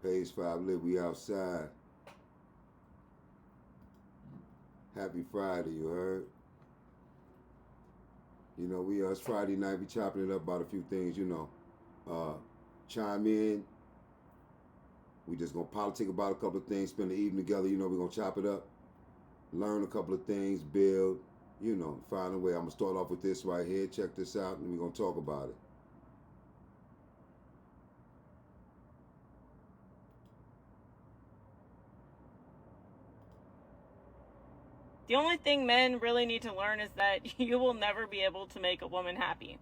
Page5lit, we outside. Happy Friday, you heard? You know, it's Friday night, we chopping it up about a few things, you know. Chime in. We just gonna politic about a couple of things, spend the evening together, you know, we're gonna chop it up. Learn a couple of things, build, you know, find a way. I'm gonna start off with this right here, check this out, and we're gonna talk about it. The only thing men really need to learn is that you will never be able to make a woman happy.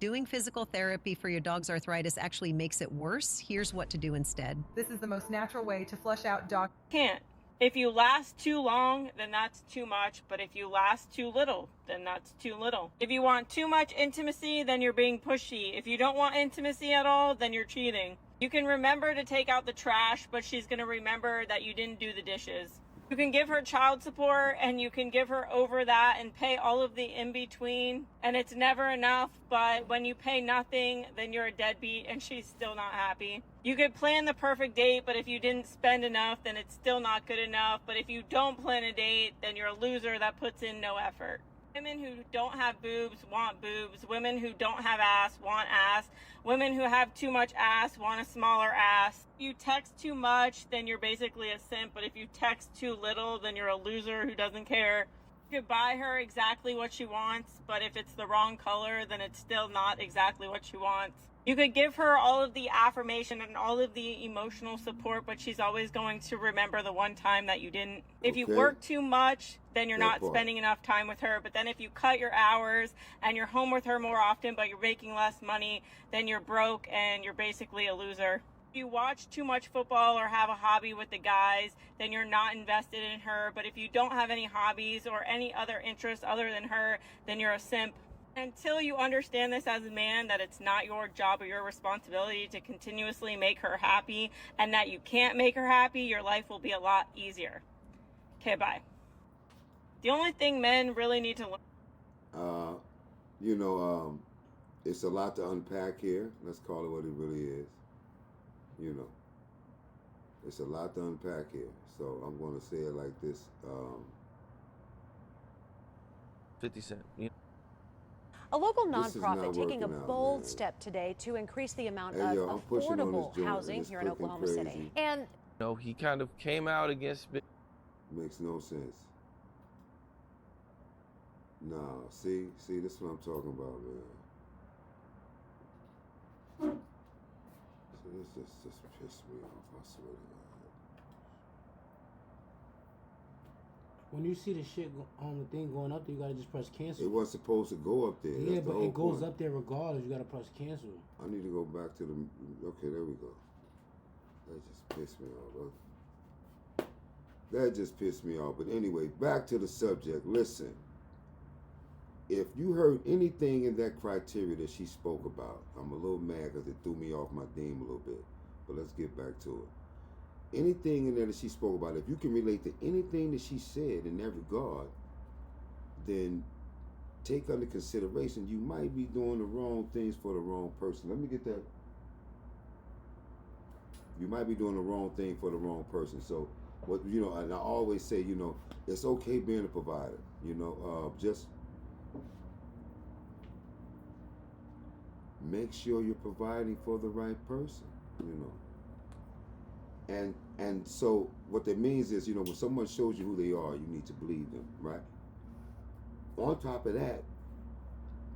Doing physical therapy for your dog's arthritis actually makes it worse. Here's what to do instead. This is the most natural way to flush out dog. Can't. If you last too long, then that's too much. But if you last too little, then that's too little. If you want too much intimacy, then you're being pushy. If you don't want intimacy at all, then you're cheating. You can remember to take out the trash, but she's going to remember that you didn't do the dishes. You can give her child support and you can give her over that and pay all of the in-between, and it's never enough. But when you pay nothing, then you're a deadbeat and she's still not happy. You could plan the perfect date, but if you didn't spend enough, then it's still not good enough. But if you don't plan a date, then you're a loser that puts in no effort. Women who don't have boobs want boobs. Women who don't have ass want ass. Women who have too much ass want a smaller ass. If you text too much, then you're basically a simp. But if you text too little, then you're a loser who doesn't care. You could buy her exactly what she wants, but if it's the wrong color, then it's still not exactly what she wants. You could give her all of the affirmation and all of the emotional support, but she's always going to remember the one time that you didn't. If you work too much, then you're not spending enough time with her. But then if you cut your hours and you're home with her more often, but you're making less money, then you're broke and you're basically a loser. If you watch too much football or have a hobby with the guys, then you're not invested in her. But if you don't have any hobbies or any other interests other than her, then you're a simp. Until you understand this as a man, that it's not your job or your responsibility to continuously make her happy, and that you can't make her happy, your life will be a lot easier. Okay, bye. The only thing men really need to learn. It's a lot to unpack here. Let's call it what it really is. You know, it's a lot to unpack here. So I'm going to say it like this. 50 Cent. A local nonprofit taking a bold step today to increase the amount of affordable housing here in Oklahoma City. And no, he kind of came out against me. Makes no sense. No, see, this is what I'm talking about, man. So this just pissed me off, I swear to God. When you see the shit on the thing going up there, you gotta just press cancel. It wasn't supposed to go up there. Yeah, but it goes up there regardless. You gotta press cancel. I need to go back to the. Okay, there we go. That just pissed me off. That just pissed me off. But anyway, back to the subject. Listen, if you heard anything in that criteria that she spoke about, I'm a little mad because it threw me off my theme a little bit. But let's get back to it. Anything in there that she spoke about, if you can relate to anything that she said in that regard, then take under consideration you might be doing the wrong things for the wrong person. Let me get that. You might be doing the wrong thing for the wrong person. So, and I always say, it's okay being a provider. Just make sure you're providing for the right person. And so what that means is, when someone shows you who they are, you need to believe them, right? On top of that,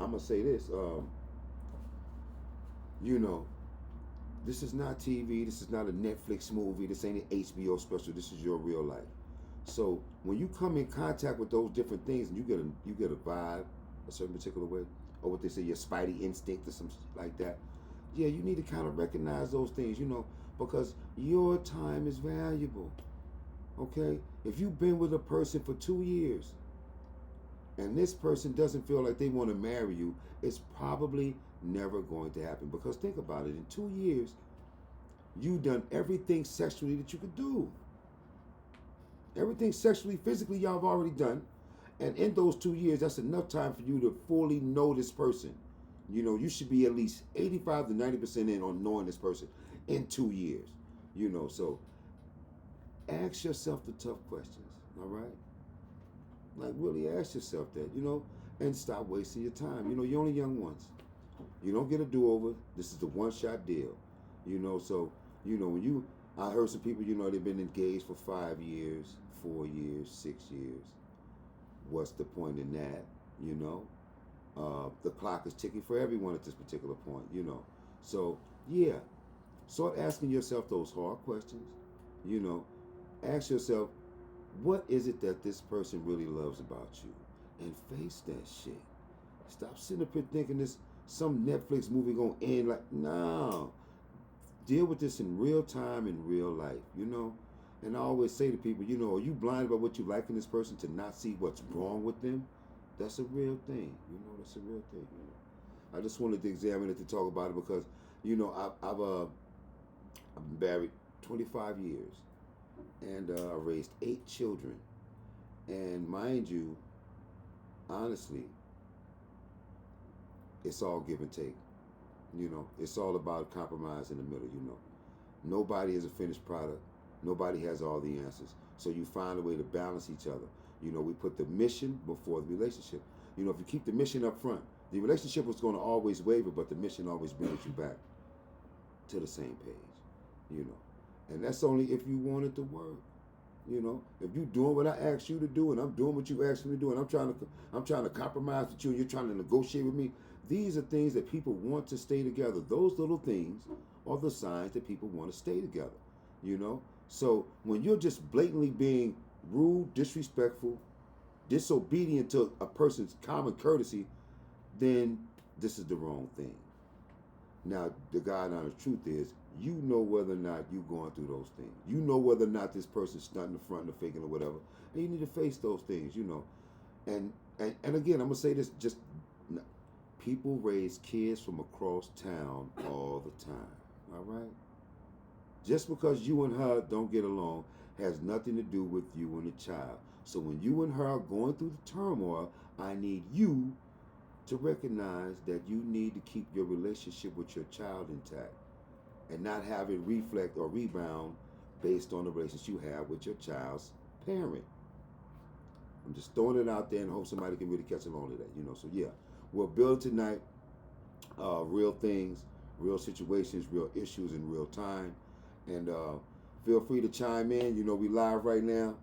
I'm gonna say this, this is not TV, this is not a Netflix movie, this ain't an HBO special, this is your real life. So when you come in contact with those different things and you get a vibe a certain particular way, or what they say, your spidey instinct or some shit like that, yeah, you need to kind of recognize those things, because your time is valuable, okay? If you've been with a person for 2 years and this person doesn't feel like they want to marry you, it's probably never going to happen. Because think about it, in 2 years, you've done everything sexually that you could do. Everything sexually, physically, y'all have already done. And in those 2 years, that's enough time for you to fully know this person. You know, you should be at least 85 to 90% in on knowing this person in 2 years. You know, so ask yourself the tough questions, all right? Like, really ask yourself that, you know, and stop wasting your time. You know, you're only young once. You don't get a do-over. This is the one-shot deal. You know, so, you know, I heard some people, you know, they've been engaged for 5 years, 4 years, 6 years. What's the point in that, you know? The clock is ticking for everyone at this particular point, you know. So, yeah, start asking yourself those hard questions, you know. Ask yourself, what is it that this person really loves about you? And face that shit. Stop sitting up here thinking some Netflix movie gonna end like, no. Deal with this in real time, in real life, you know. And I always say to people, you know, are you blind about what you like in this person to not see what's wrong with them? That's a real thing, you know. That's a real thing. You know? I just wanted to examine it to talk about it because, you know, I've been married 25 years, and I raised 8 children, and mind you, honestly, it's all give and take. You know, it's all about compromise in the middle. You know, nobody is a finished product. Nobody has all the answers. So you find a way to balance each other. You know, we put the mission before the relationship. You know, if you keep the mission up front, the relationship was going to always waver, but the mission always brings you back to the same page, you know. And that's only if you want it to work. You know, if you're doing what I asked you to do and I'm doing what you asked me to do and I'm trying to compromise with you and you're trying to negotiate with me, these are things that people want to stay together. Those little things are the signs that people want to stay together, you know. So when you're just blatantly being rude, disrespectful, disobedient to a person's common courtesy, then this is the wrong thing. Now, the God honest truth is, you know whether or not you're going through those things. You know whether or not this person's stunting the front and the faking or whatever. And you need to face those things, you know. And again, I'm going to say this, just people raise kids from across town all the time, all right? Just because you and her don't get along has nothing to do with you and the child. So when you and her are going through the turmoil, I need you to recognize that you need to keep your relationship with your child intact and not have it reflect or rebound based on the relationship you have with your child's parent. I'm just throwing it out there and hope somebody can really catch along to that, you know. So yeah, we'll build tonight real things, real situations, real issues in real time. And feel free to chime in. You know, we live right now,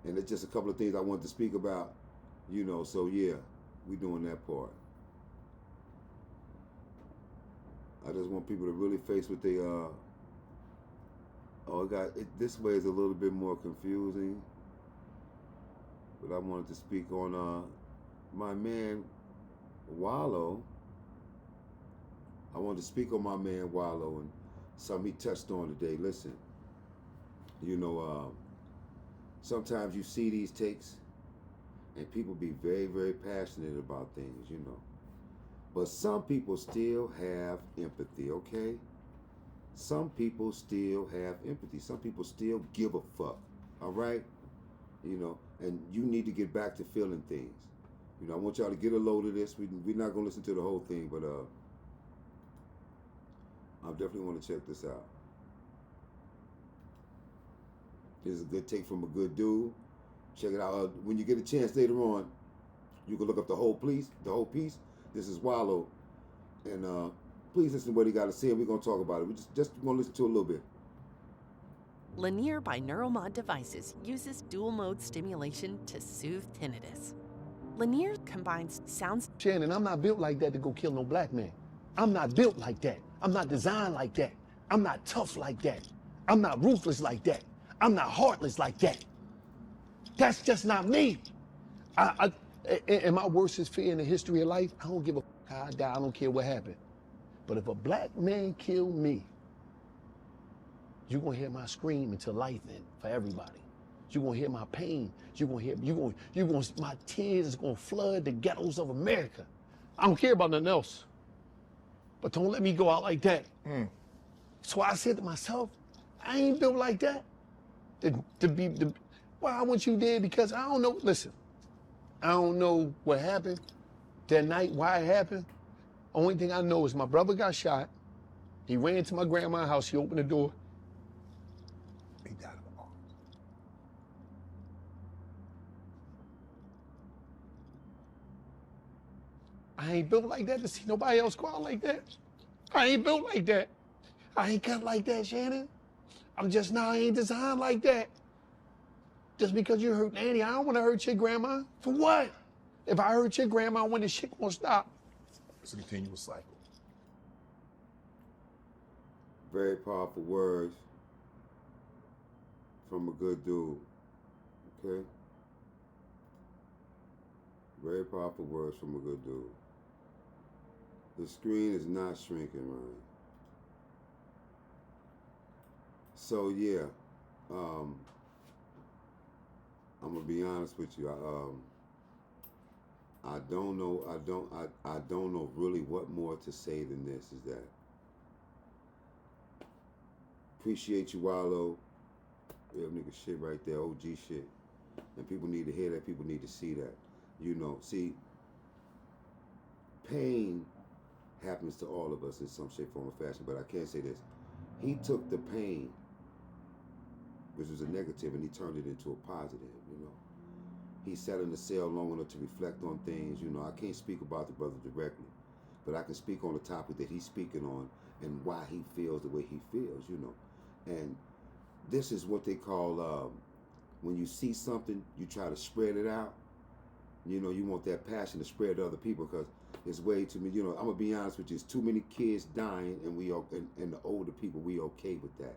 and it's just a couple of things I wanted to speak about, you know. So yeah, we doing that part. I just want people to really face what they this way is a little bit more confusing, but I wanted to speak on my man Wallo. I wanted to speak on my man Wallo and something he touched on today. Listen, you know, sometimes you see these takes and people be very, very passionate about things, you know. But some people still have empathy, okay? Some people still have empathy. Some people still give a fuck, all right? You know, and you need to get back to feeling things. You know, I want y'all to get a load of this. We're not going to listen to the whole thing, but I definitely want to check this out. This is a good take from a good dude. Check it out. When you get a chance later on, you can look up the whole piece. This is Wallo, and please listen to what he got to say, and we're going to talk about it. We just want to listen to a little bit. Linear binaural mod devices uses dual mode stimulation to soothe tinnitus. Linear combines sounds. Shannon, I'm not built like that to go kill no black man. I'm not built like that. I'm not designed like that. I'm not tough like that. I'm not ruthless like that. I'm not heartless like that. That's just not me. And my worstest fear in the history of life, I don't give a how I die, I don't care what happened. But if a black man kill me, you're gonna hear my scream until life ends for everybody. You're gonna hear my pain. My tears is gonna flood the ghettos of America. I don't care about nothing else. But don't let me go out like that. So I said to myself, I ain't built like that. Well, I want you dead because I don't know. Listen, I don't know what happened that night, why it happened, Only thing I know is my brother got shot. He ran to my grandma's house. She opened the door. He died of arms. I ain't built like that to see nobody else go out like that. I ain't built like that. I ain't cut like that, Shannon. I'm just not, I ain't designed like that. Just because you hurt Nanny, I don't want to hurt your grandma. For what? If I hurt your grandma, when the shit gonna stop? It's a continuous cycle. Very powerful words from a good dude. Okay? Very powerful words from a good dude. The screen is not shrinking, Ryan. So yeah, I'm gonna be honest with you. I don't know really what more to say than this. Is that appreciate you, Wallo. Real nigga shit right there, OG shit. And people need to hear that. People need to see that. You know, see, pain happens to all of us in some shape, form, or fashion. But I can't say this. He took the pain, which was a negative, and he turned it into a positive, you know. He sat in the cell long enough to reflect on things, you know. I can't speak about the brother directly, but I can speak on the topic that he's speaking on and why he feels the way he feels, you know. And this is what they call, when you see something, you try to spread it out. You know, you want that passion to spread to other people because it's way too many, you know, I'm going to be honest with you, it's too many kids dying and and the older people, we okay with that.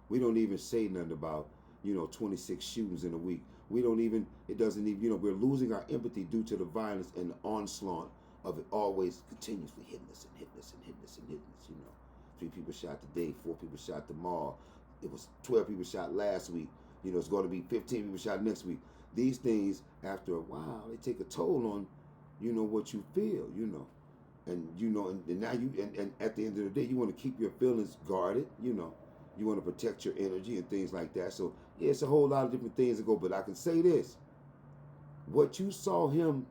We don't even say nothing about, you know, 26 shootings in a week. We don't even, it doesn't even, you know, we're losing our empathy due to the violence and the onslaught of it always continuously hitting us and hitting us and hitting us and hitting us, you know. 3 people shot today, 4 people shot tomorrow. It was 12 people shot last week. You know, it's going to be 15 people shot next week. These things, after a while, they take a toll on, you know, what you feel, you know. And, you know, and now you, and at the end of the day, you want to keep your feelings guarded, you know. You want to protect your energy and things like that. So, yeah, it's a whole lot of different things to go. But I can say this. What you saw him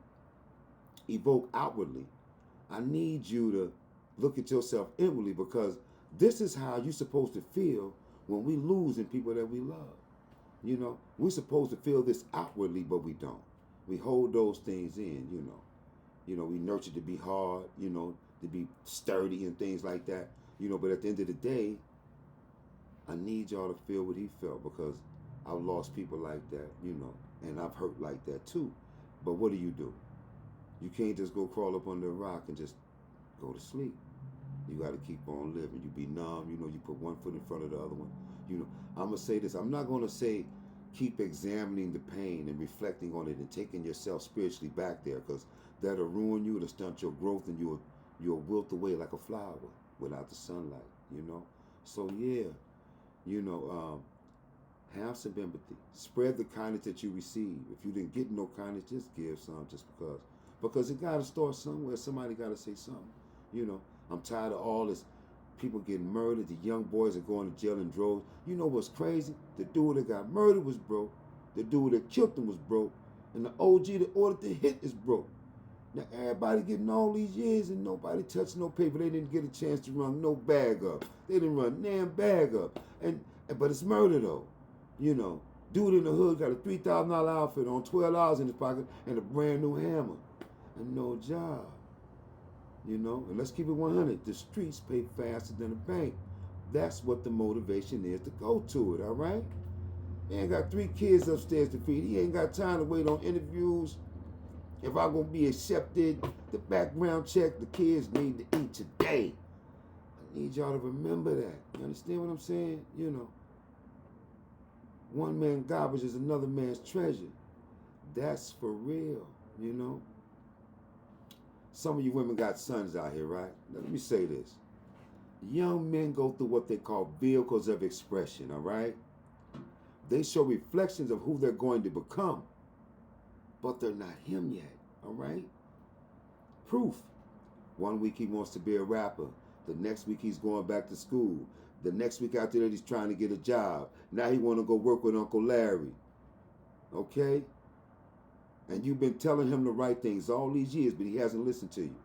evoke outwardly, I need you to look at yourself inwardly, because this is how you're supposed to feel when we losing people that we love. You know, we're supposed to feel this outwardly, but we don't. We hold those things in, you know. You know, we nurture to be hard, you know, to be sturdy and things like that. You know, but at the end of the day, I need y'all to feel what he felt, because I've lost people like that, you know, and I've hurt like that too. But what do? You can't just go crawl up under a rock and just go to sleep. You got to keep on living. You be numb, you know, you put one foot in front of the other one. You know, I'm going to say this. I'm not going to say keep examining the pain and reflecting on it and taking yourself spiritually back there, because that'll ruin you, it'll stunt your growth, and you'll wilt away like a flower without the sunlight, you know. So, yeah, you know, have some empathy. Spread the kindness that you receive. If you didn't get no kindness, just give some, just because. Because it got to start somewhere. Somebody got to say something, you know. I'm tired of all this people getting murdered. The young boys are going to jail in droves. You know what's crazy? The dude that got murdered was broke. The dude that killed him was broke. And the OG that ordered the hit is broke. Now everybody getting all these years and nobody touched no paper. They didn't get a chance to run no bag up. They didn't run damn bag up. But it's murder though. You know, dude in the hood got a $3,000 outfit on, $12 in his pocket, and a brand new hammer. And no job. You know, and let's keep it 100. The streets pay faster than the bank. That's what the motivation is to go to it, all right? He ain't got 3 kids upstairs to feed. He ain't got time to wait on interviews. If I'm going to be accepted, the background check, the kids need to eat today. I need y'all to remember that. You understand what I'm saying? You know, one man's garbage is another man's treasure. That's for real, you know? Some of you women got sons out here, right? Now, let me say this. Young men go through what they call vehicles of expression, all right? They show reflections of who they're going to become, but they're not him yet, all right? Proof. One week he wants to be a rapper. The next week he's going back to school. The next week after that he's trying to get a job. Now he want to go work with Uncle Larry, okay? And you've been telling him the right things all these years, but he hasn't listened to you.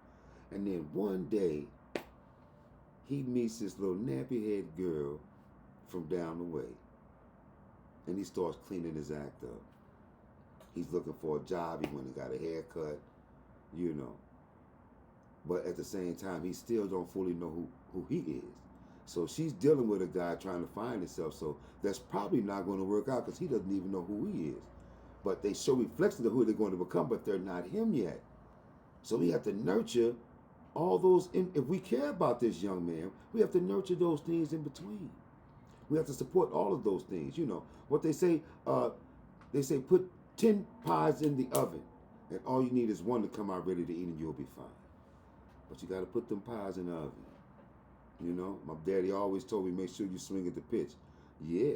And then one day, he meets this little nappy-head girl from down the way. And he starts cleaning his act up. He's looking for a job. He went and got a haircut, you know. But at the same time, he still don't fully know who he is. So she's dealing with a guy trying to find himself. So that's probably not going to work out because he doesn't even know who he is. But they show reflections of who they're going to become, but they're not him yet. So we have to nurture all those. If we care about this young man, we have to nurture those things in between. We have to support all of those things. You know what they say? They say put 10 pies in the oven, and all you need is one to come out ready to eat, and you'll be fine. But you got to put them pies in the oven. You know, my daddy always told me, make sure you swing at the pitch. Yeah,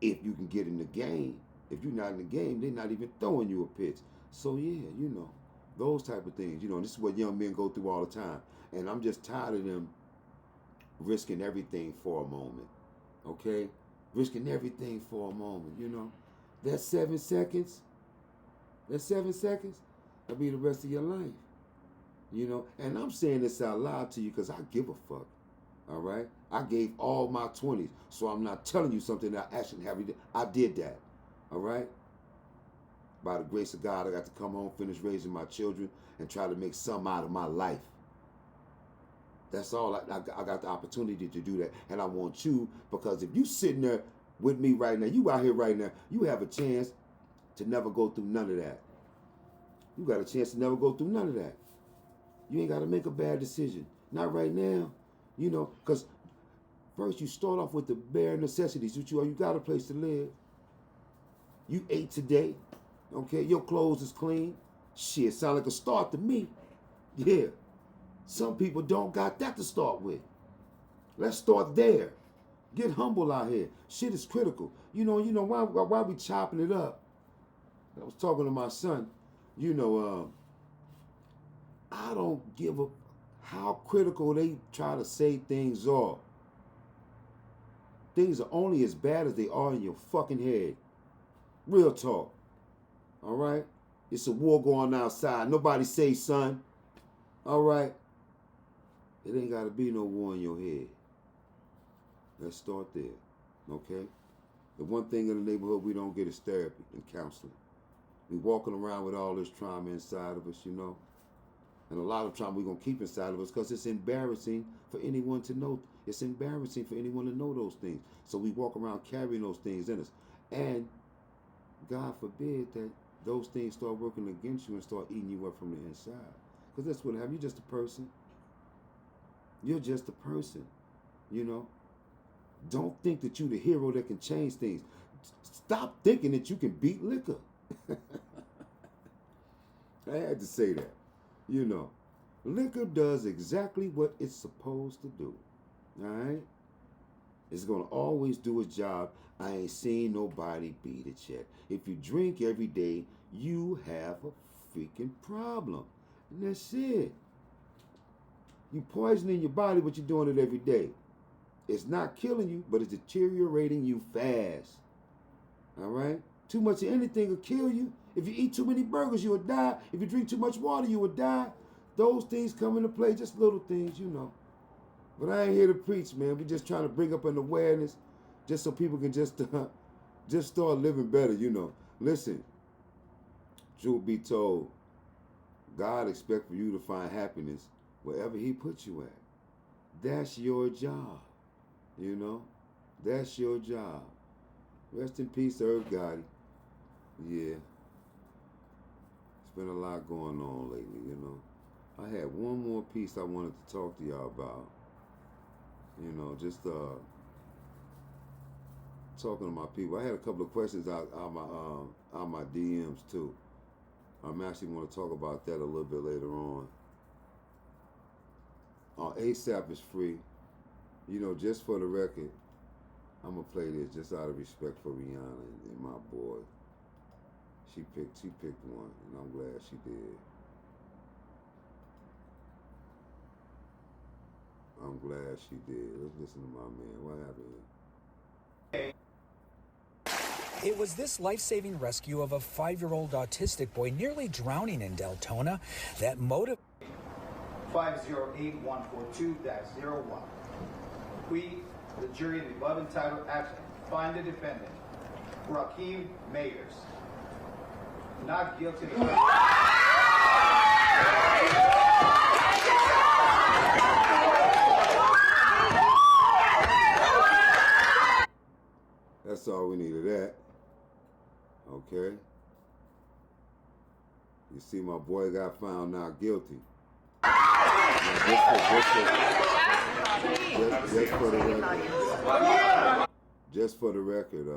if you can get in the game. If you're not in the game, they're not even throwing you a pitch. So yeah, you know, those type of things. You know, this is what young men go through all the time. And I'm just tired of them risking everything for a moment. Okay? Risking everything for a moment, you know. That's 7 seconds. That's 7 seconds. That'll be the rest of your life. You know, and I'm saying this out loud to you because I give a fuck. All right? I gave all my 20s, so I'm not telling you something that I actually have. I did that. All right? By the grace of God, I got to come home, finish raising my children, and try to make something out of my life. That's all. I got the opportunity to do that. And I want you, because if you sitting there with me right now, you out here right now, you have a chance to never go through none of that. You got a chance to never go through none of that. You ain't got to make a bad decision. Not right now. You know, because first you start off with the bare necessities. You got a place to live. You ate today. Okay, your clothes is clean. Shit, sound like a start to me. Yeah. Some people don't got that to start with. Let's start there. Get humble out here. Shit is critical. You know why we chopping it up? I was talking to my son. You know, I don't give a how critical they try to say things are. Things are only as bad as they are in your fucking head. Real talk. All right? It's a war going outside. Nobody say, son. All right? It ain't got to be no war in your head. Let's start there. Okay? The one thing in the neighborhood we don't get is therapy and counseling. We walking around with all this trauma inside of us, you know. And a lot of trauma we're going to keep inside of us because it's embarrassing for anyone to know. It's embarrassing for anyone to know those things. So we walk around carrying those things in us. And God forbid that those things start working against you and start eating you up from the inside. Because that's what happened. You're just a person. You're just a person, you know. Don't think that you're the hero that can change things. Stop thinking that you can beat liquor. I had to say that. You know, liquor does exactly what it's supposed to do. All right? It's going to always do its job. I ain't seen nobody beat it yet. If you drink every day, you have a freaking problem. And that's it. You poisoning your body, but you're doing it every day. It's not killing you, but it's deteriorating you fast. All right? Too much of anything will kill you. If you eat too many burgers, you will die. If you drink too much water, you will die. Those things come into play, just little things, you know. But I ain't here to preach, man. We're just trying to bring up an awareness just so people can just start living better, you know. Listen, truth be told, God expects for you to find happiness wherever he puts you at. That's your job, you know. That's your job. Rest in peace, Irv Gotti. Yeah. It's been a lot going on lately, you know. I had one more piece I wanted to talk to y'all about. You know, just talking to my people. I had a couple of questions out my DMs too. I'm actually want to talk about that a little bit later on. ASAP is free. You know, just for the record, I'm gonna play this just out of respect for Rihanna and my boy. She picked one, and I'm glad she did. I'm glad she did. Let's listen to my man. What happened? It was this life-saving rescue of a 5-year-old autistic boy nearly drowning in Deltona that motivated. 508-142-01. We, the jury of the above entitled action, find the defendant, Rakeem Mayers, not guilty of That's all we need of that. Okay. You see, my boy got found not guilty. Just for the record,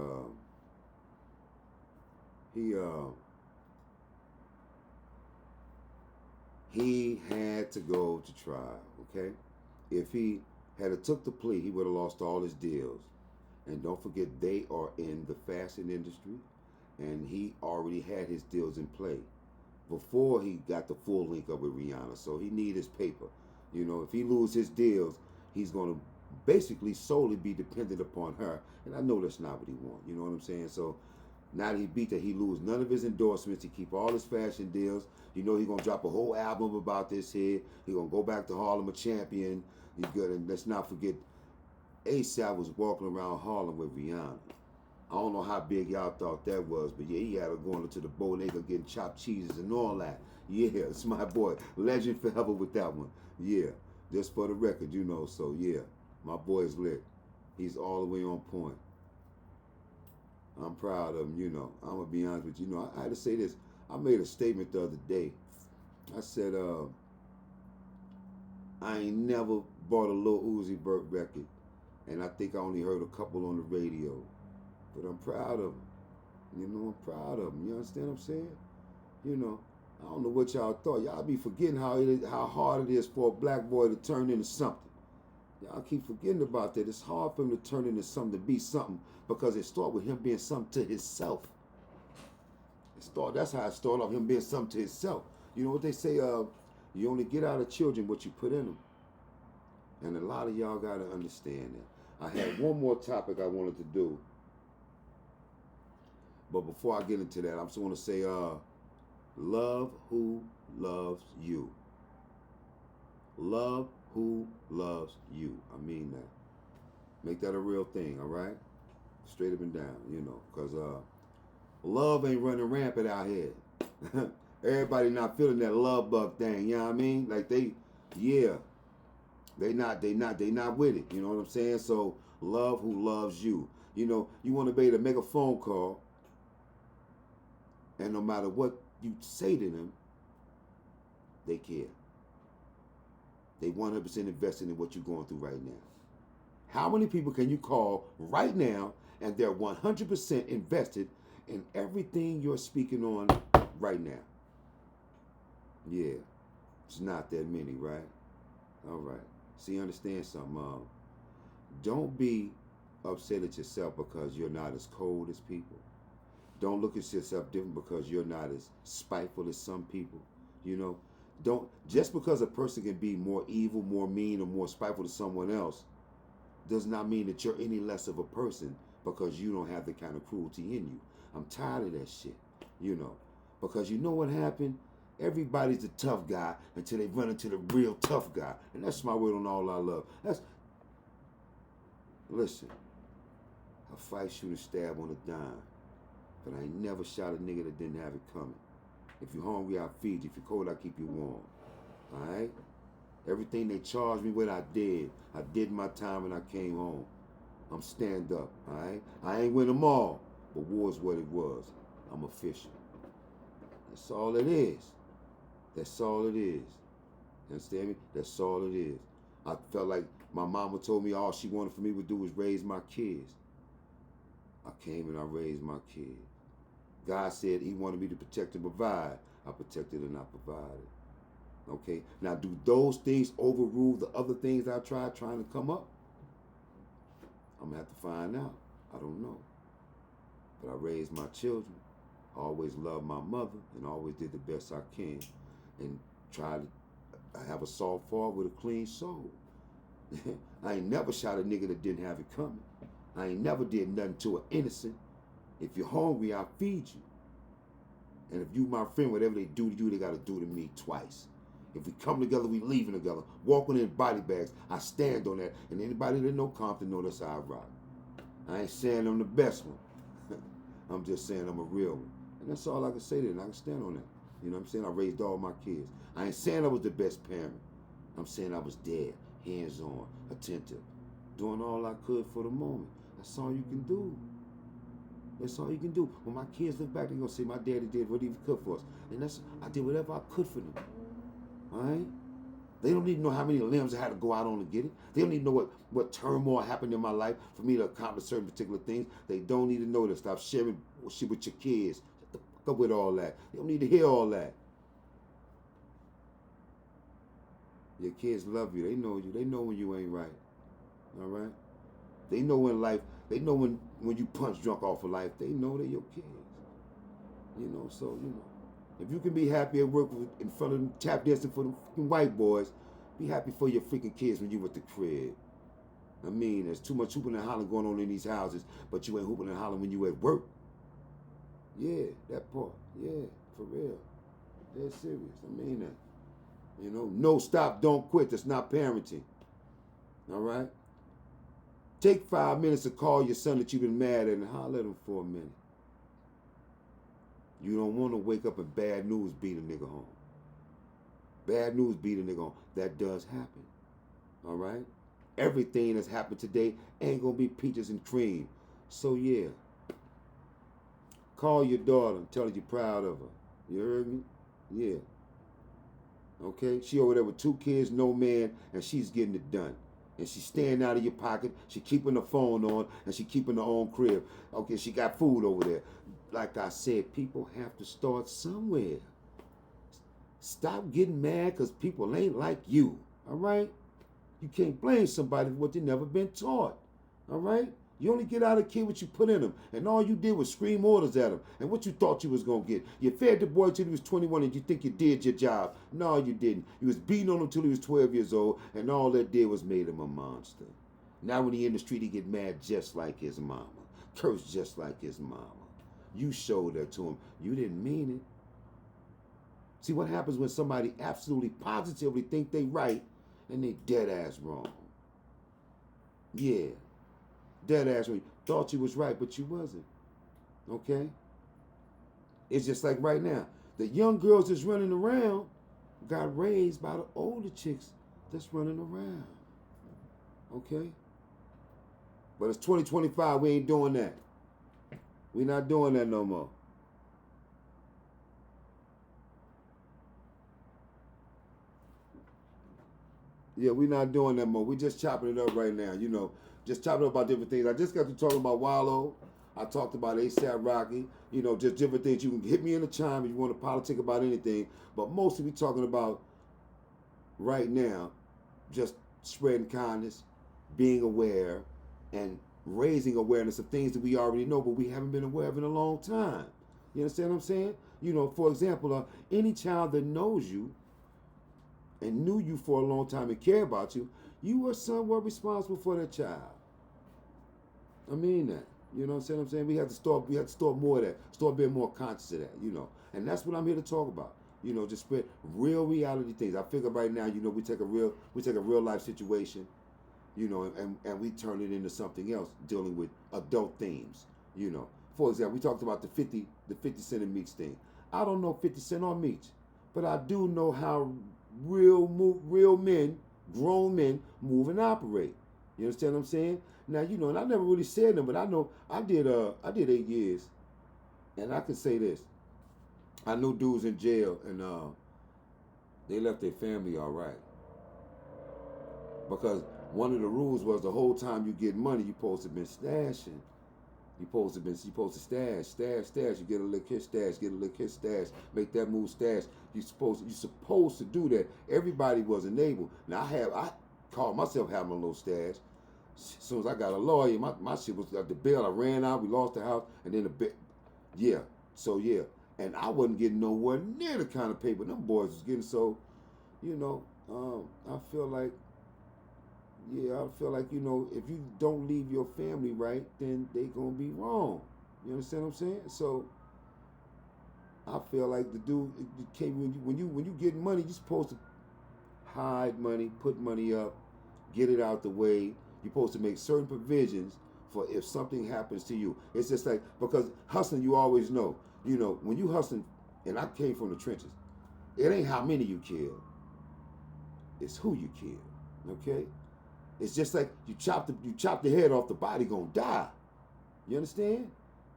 he had to go to trial. Okay, if he had took the plea, he would have lost all his deals. And don't forget, they are in the fashion industry, and he already had his deals in play before he got the full link up with Rihanna. So he need his paper. You know, if he lose his deals, he's going to basically solely be dependent upon her. And I know that's not what he wants. You know what I'm saying? So now that he beat that, he lose none of his endorsements. He keep all his fashion deals. You know, he's going to drop a whole album about this here. He's going to go back to Harlem a champion. He's good. And let's not forget, ASAP was walking around Harlem with Rihanna. I don't know how big y'all thought that was, but yeah, he had her going into the bodega getting chopped cheeses and all that. Yeah, it's my boy. Legend forever with that one. Yeah, just for the record, you know, so yeah, my boy's lit. He's all the way on point. I'm proud of him, you know. I'm going to be honest with you. You know, I had to say this. I made a statement the other day. I said, I ain't never bought a Lil Uzi Vert record. And I think I only heard a couple on the radio. But I'm proud of him. You know, I'm proud of him. You understand what I'm saying? You know, I don't know what y'all thought. Y'all be forgetting how hard it is for a black boy to turn into something. Y'all keep forgetting about that. It's hard for him to turn into something, to be something, because it started with him being something to himself. That's how it started off, him being something to himself. You know what they say, you only get out of children what you put in them. And a lot of y'all got to understand that. I had one more topic I wanted to do. But before I get into that, I just want to say, love who loves you. Love who loves you. I mean that. Make that a real thing, all right? Straight up and down, you know, because love ain't running rampant out here. Everybody not feeling that love bug thing, you know what I mean? Like they not with it, you know what I'm saying? So love who loves you. You know, you want to be able to make a phone call, and no matter what you say to them, they care. They 100% invested in what you're going through right now. How many people can you call right now and they're 100% invested in everything you're speaking on right now? Yeah, it's not that many, right? All right. See, understand something. Don't be upset at yourself because you're not as cold as people. Don't look at yourself different because you're not as spiteful as some people. You know, just because a person can be more evil, more mean, or more spiteful to someone else does not mean that you're any less of a person because you don't have the kind of cruelty in you. I'm tired of that shit, you know, because you know what happened? Everybody's a tough guy until they run into the real tough guy. And that's my word on all I love. Listen, I fight, shoot, and stab on a dime. But I ain't never shot a nigga that didn't have it coming. If you're hungry, I'll feed you. If you're cold, I'll keep you warm. All right? Everything they charged me with, I did. I did my time and I came home. I'm stand up, all right? I ain't win them all, but war's what it was. I'm official. That's all it is. That's all it is. You understand me? That's all it is. I felt like my mama told me all she wanted for me to do was raise my kids. I came and I raised my kids. God said he wanted me to protect and provide. I protected and I provided. Okay? Now, do those things overrule the other things I tried trying to come up? I'm going to have to find out. I don't know. But I raised my children. I always loved my mother and always did the best I can. And tried to have a soft heart with a clean soul. I ain't never shot a nigga that didn't have it coming. I ain't never did nothing to an innocent. If you're hungry, I'll feed you. And if you my friend, whatever they do to you, they got to do to me twice. If we come together, we leaving together. Walking in body bags. I stand on that. And anybody that know Compton know that's how I rock. I ain't saying I'm the best one. I'm just saying I'm a real one. And that's all I can say to it, and I can stand on that. You know what I'm saying? I raised all my kids. I ain't saying I was the best parent. I'm saying I was there, hands-on, attentive, doing all I could for the moment. That's all you can do. That's all you can do. When my kids look back, they're going to say, my daddy did what he could for us. And I did whatever I could for them. All right? They don't need to know how many limbs I had to go out on to get it. They don't need to know what turmoil happened in my life for me to accomplish certain particular things. They don't need to know that. Stop sharing shit with your kids. Shut the fuck up with all that. They don't need to hear all that. Your kids love you. They know you. They know when you ain't right. All right? They know when life, they know when you punch drunk off of life. They know they're your kids. You know, so, you know. If you can be happy at work in front of them, tap dancing for them freaking white boys, be happy for your freaking kids when you at the crib. I mean, there's too much hooping and hollering going on in these houses, but you ain't hooping and hollering when you at work. Yeah, that part. Yeah, for real. Dead serious. I mean that. You know, no, stop, don't quit. That's not parenting. All right? Take 5 minutes to call your son that you've been mad at and holler at him for a minute. You don't want to wake up and bad news beat a nigga home. Bad news beat a nigga home. That does happen. All right? Everything that's happened today ain't going to be peaches and cream. So, yeah. Call your daughter and tell her you're proud of her. You heard me? Yeah. Okay? She over there with 2 kids, no man, and she's getting it done. And she's staying out of your pocket. She keeping the phone on, and she keeping her own crib. Okay, she got food over there. Like I said, people have to start somewhere. Stop getting mad because people ain't like you. All right? You can't blame somebody for what they never been taught. All right? You only get out of a kid what you put in them. And all you did was scream orders at him. And what you thought you was going to get. You fed the boy till he was 21 and you think you did your job. No, you didn't. You was beating on him till he was 12 years old. And all that did was made him a monster. Now when he in the street, he get mad just like his mama. Curse just like his mama. You showed that to him. You didn't mean it. See what happens when somebody absolutely positively think they right and they dead ass wrong. Yeah. Dead ass wrong. Thought you was right, but you wasn't. Okay? It's just like right now. The young girls that's running around got raised by the older chicks that's running around. Okay? But it's 2025. We ain't doing that. We're not doing that no more. Yeah, we're not doing that more. We're just chopping it up right now. You know, just chopping up about different things. I just got to talking about Wallo. I talked about A$AP Rocky. You know, just different things. You can hit me in the chime if you want to politic about anything. But mostly we're talking about right now, just spreading kindness, being aware, and raising awareness of things that we already know, but we haven't been aware of in a long time. You understand what I'm saying? You know, for example, any child that knows you and knew you for a long time and care about you, you are somewhat responsible for that child. I mean that. You know what I'm saying? We have to start more of that. Start being more conscious of that, you know. And that's what I'm here to talk about. You know, just spread real reality things. I figure right now, you know, we take a real life situation, you know, and we turn it into something else, dealing with adult themes, you know. For example, we talked about the 50 Cent and Meech thing. I don't know 50 Cent or Meech, but I do know how real men, grown men, move and operate. You understand what I'm saying? Now, you know, and I never really said them, but I know I did 8 years, and I can say this. I knew dudes in jail, and they left their family all right. Because one of the rules was the whole time you get money, you supposed to been stashing. You supposed to stash. You get a lick here, stash, get a lick here, stash. Make that move, stash. You supposed to do that. Everybody wasn't able. Now I called myself having a little stash. As soon as I got a lawyer, my shit was at the bail. I ran out. We lost the house, and then the bail. Yeah. So yeah, and I wasn't getting nowhere near the kind of paper them boys was getting. So, you know, I feel like. Yeah, I feel like, you know, if you don't leave your family right, then they gonna be wrong. You understand what I'm saying? So I feel like the dude when you get money, you're supposed to hide money, put money up, get it out the way. You're supposed to make certain provisions for if something happens to you. It's just like, because hustling, you always know, when you hustling, and I came from the trenches, it ain't how many you kill, it's who you kill, okay? It's just like you chop the head off, the body gonna die. You understand?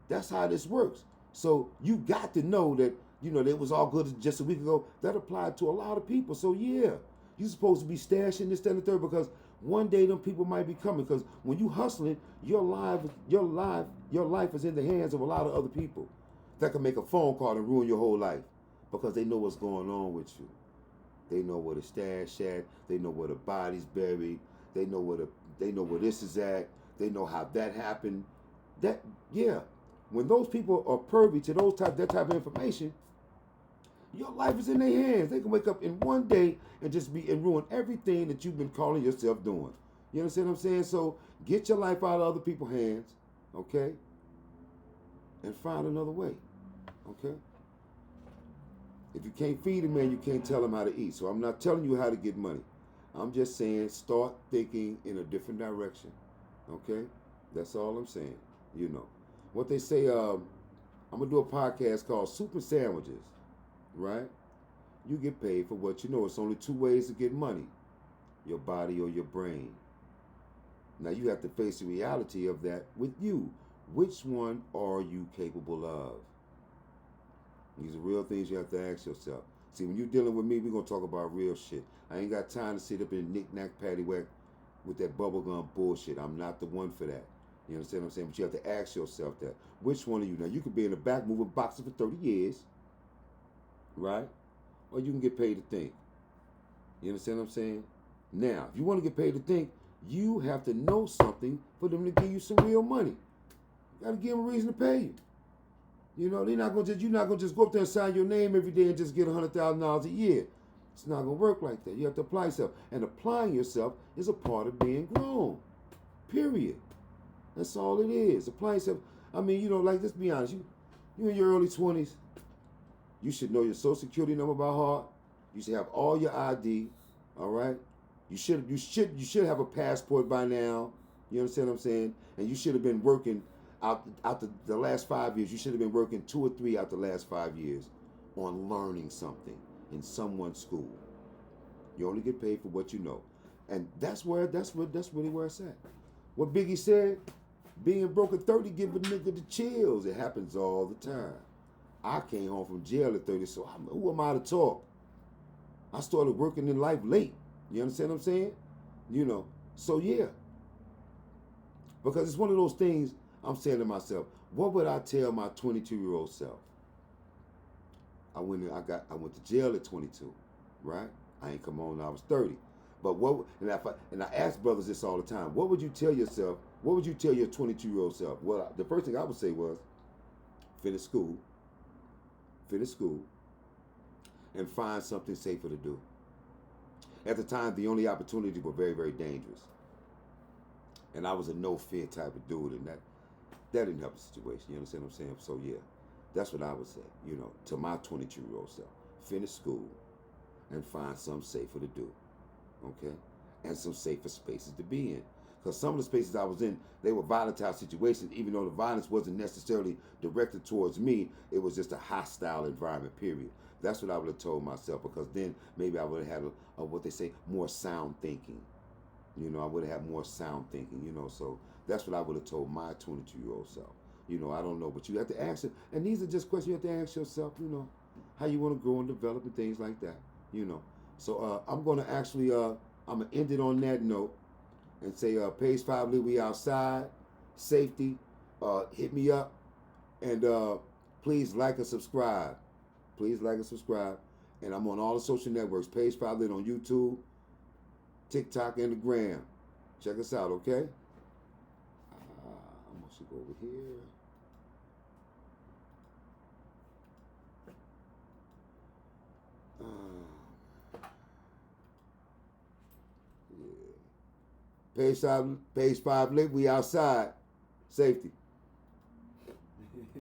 That's how this works. So you got to know that, that was all good just a week ago. That applied to a lot of people. So yeah, you're supposed to be stashing this, that, and the third, because one day them people might be coming. Because when you hustling, your life is in the hands of a lot of other people that can make a phone call and ruin your whole life because they know what's going on with you. They know where the stash at. They know where the body's buried. They know where this is at. They know how that happened. When those people are privy to that type of information, your life is in their hands. They can wake up in one day and ruin everything that you've been calling yourself doing. You understand what I'm saying? So get your life out of other people's hands, okay? And find another way, okay? If you can't feed a man, you can't tell him how to eat. So I'm not telling you how to get money. I'm just saying start thinking in a different direction, okay? That's all I'm saying, What they say, I'm going to do a podcast called Super Sandwiches, right? You get paid for what you know. It's only two ways to get money, your body or your brain. Now you have to face the reality of that with you. Which one are you capable of? These are real things you have to ask yourself. See, when you're dealing with me, we're going to talk about real shit. I ain't got time to sit up and knick-knack, paddywhack with that bubblegum bullshit. I'm not the one for that. You understand what I'm saying? But you have to ask yourself that. Which one are you? Now, you could be in the back moving boxes for 30 years, right? Or you can get paid to think. You understand what I'm saying? Now, if you want to get paid to think, you have to know something for them to give you some real money. You got to give them a reason to pay you. You're not gonna just go up there and sign your name every day and just get $100,000 a year. It's not gonna work like that. You have to apply yourself, and applying yourself is a part of being grown. Period. That's all it is. Applying yourself. I mean, let's be honest. You in your early 20s. You should know your social security number by heart. You should have all your ID. All right. You should have a passport by now. You understand what I'm saying? And you should have been working. Out the last 5 years, you should have been working 2 or 3 out the last 5 years on learning something in someone's school. You only get paid for what you know, and that's really where it's at. What Biggie said, being broke at 30 give a nigga the chills. It happens all the time. I came home from jail at 30, so who am I to talk? I started working in life late. You understand what I'm saying? So yeah, because it's one of those things. I'm saying to myself, what would I tell my 22-year-old self? I went to jail at 22, right? I ain't come on when I was 30. But and I ask brothers this all the time. What would you tell yourself? What would you tell your 22-year-old self? Well, the first thing I would say was, finish school, and find something safer to do. At the time, the only opportunities were very, very dangerous. And I was a no-fear type of dude, and that didn't help the situation. You understand what I'm saying? So yeah, that's what I would say, to my 22-year-old self. Finish school and find something safer to do, okay? And some safer spaces to be in. Because some of the spaces I was in, they were volatile situations, even though the violence wasn't necessarily directed towards me. It was just a hostile environment, period. That's what I would have told myself, because then maybe I would have had what they say, more sound thinking. I would have had more sound thinking, so that's what I would have told my 22-year-old self. I don't know, but you have to ask it. And these are just questions you have to ask yourself, how you want to grow and develop and things like that, So I'm going to actually, I'm going to end it on that note and say, Page5lit, we outside, safety, hit me up, and please like and subscribe. Please like and subscribe. And I'm on all the social networks, Page5lit on YouTube, TikTok, and the Gram. Check us out, okay? I'm going to go over here. Yeah. Page5lit, we outside. Safety.